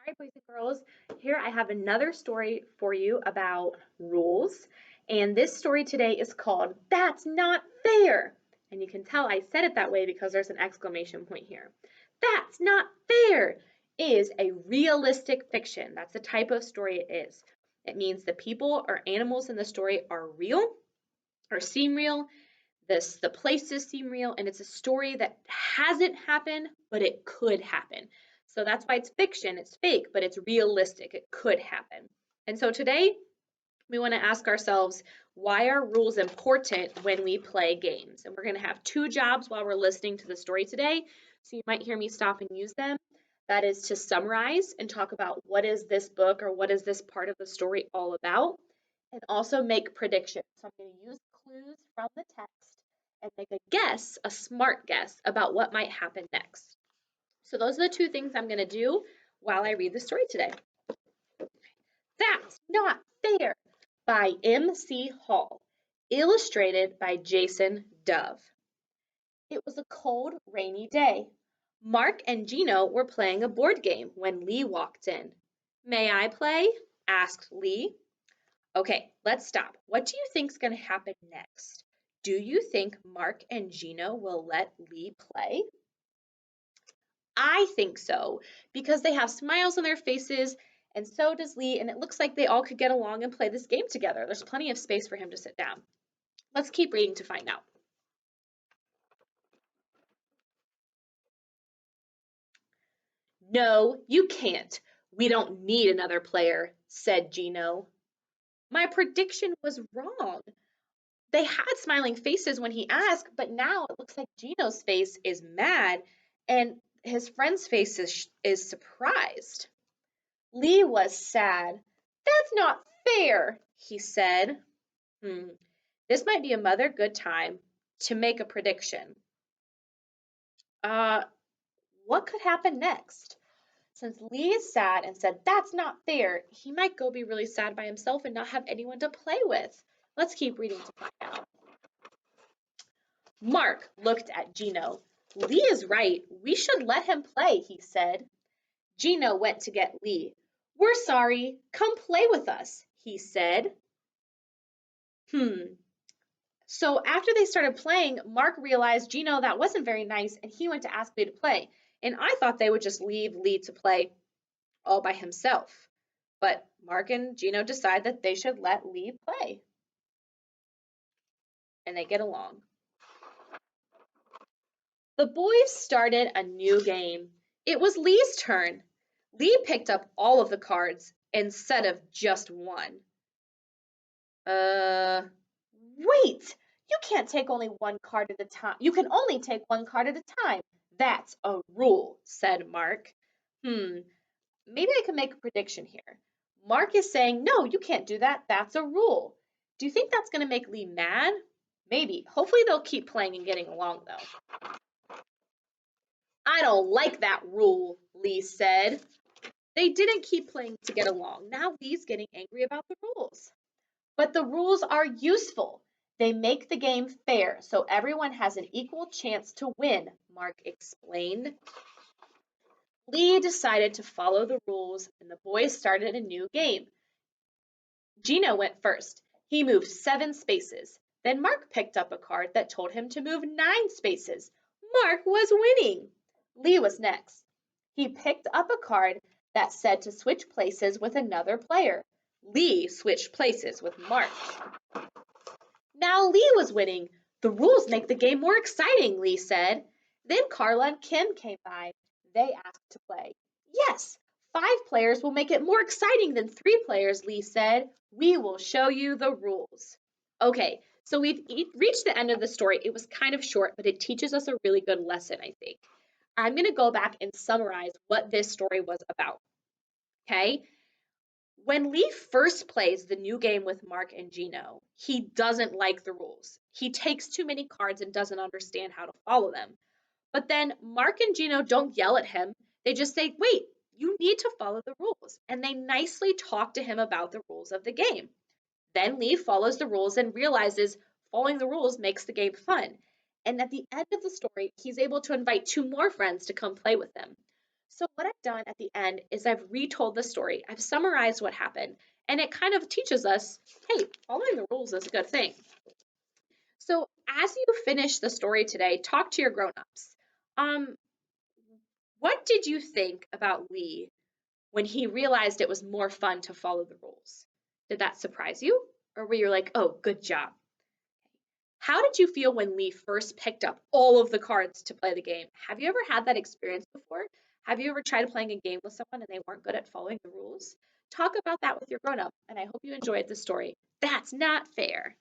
right, boys and girls, here I have another story for you about rules. And this story today is called That's Not Fair. And you can tell I said it that way because there's an exclamation point here. That's Not Fair is a realistic fiction. That's the type of story it is. It means the people or animals in the story are real or seem real. The places seem real, and it's a story that hasn't happened, but it could happen. So that's why it's fiction, it's fake, but it's realistic. It could happen. And so today we want to ask ourselves, why are rules important when we play games? And we're going to have two jobs while we're listening to the story today. So you might hear me stop and use them. That is to summarize and talk about what is this book or what is this part of the story all about, and also make predictions. So I'm going to use clues from the text and make a guess, a smart guess about what might happen next. So those are the two things I'm going to do while I read the story today. That's Not Fair by M.C. Hall, illustrated by Jason Dove. It was a cold, rainy day. Mark and Gino were playing a board game when Lee walked in. May I play? Asked Lee. Okay, let's stop. What do you think's going to happen next? Do you think Mark and Gino will let Lee play? I think so, because they have smiles on their faces, and so does Lee, and it looks like they all could get along and play this game together. There's plenty of space for him to sit down. Let's keep reading to find out. No, you can't. We don't need another player, said Gino. My prediction was wrong. They had smiling faces when he asked, but now it looks like Gino's face is mad and his friend's face is surprised. Lee was sad. That's not fair, he said. This might be a mother good time to make a prediction. Uh, what could happen next? Since Lee is sad and said that's not fair, he might go be really sad by himself and not have anyone to play with. Let's keep reading to find out. Mark looked at Gino. Lee is right. We should let him play, he said. Gino went to get Lee. We're sorry. Come play with us, he said. So after they started playing, Mark realized, Gino, that wasn't very nice, and he went to ask Lee to play. And I thought they would just leave Lee to play all by himself. But Mark and Gino decide that they should let Lee play. And they get along. The boys started a new game. It was Lee's turn. Lee picked up all of the cards instead of just one. Wait! You can't take only one card at a time. You can only take one card at a time. That's a rule, said Mark. Maybe I can make a prediction here. Mark is saying, no, you can't do that. That's a rule. Do you think that's going to make Lee mad? Maybe. Hopefully they'll keep playing and getting along, though. I don't like that rule, Lee said. They didn't keep playing to get along. Now Lee's getting angry about the rules. But the rules are useful. They make the game fair, so everyone has an equal chance to win, Mark explained. Lee decided to follow the rules, and the boys started a new game. Gino went first. He moved 7 spaces. Then Mark picked up a card that told him to move 9 spaces. Mark was winning. Lee was next. He picked up a card that said to switch places with another player. Lee switched places with Mark. Now Lee was winning. The rules make the game more exciting, Lee said. Then Carla and Kim came by. They asked to play. Yes, 5 players will make it more exciting than 3 players, Lee said. We will show you the rules. Okay, so we've reached the end of the story. It was kind of short, but it teaches us a really good lesson, I think. I'm going to go back and summarize what this story was about. Okay? When Lee first plays the new game with Mark and Gino, he doesn't like the rules. He takes too many cards and doesn't understand how to follow them. But then Mark and Gino don't yell at him. They just say, wait, you need to follow the rules. And they nicely talk to him about the rules of the game. Then Lee follows the rules and realizes following the rules makes the game fun. And at the end of the story, he's able to invite 2 more friends to come play with him. So, what I've done at the end is I've retold the story, I've summarized what happened, and it kind of teaches us, hey, following the rules is a good thing. So, as you finish the story today, talk to your grown-ups. Um, what did you think about Lee when he realized it was more fun to follow the rules? Did that surprise you? Or were you like, oh, good job? How did you feel when Lee first picked up all of the cards to play the game? Have you ever had that experience before? Have you ever tried playing a game with someone and they weren't good at following the rules? Talk about that with your grown up, and I hope you enjoyed the story. That's not fair.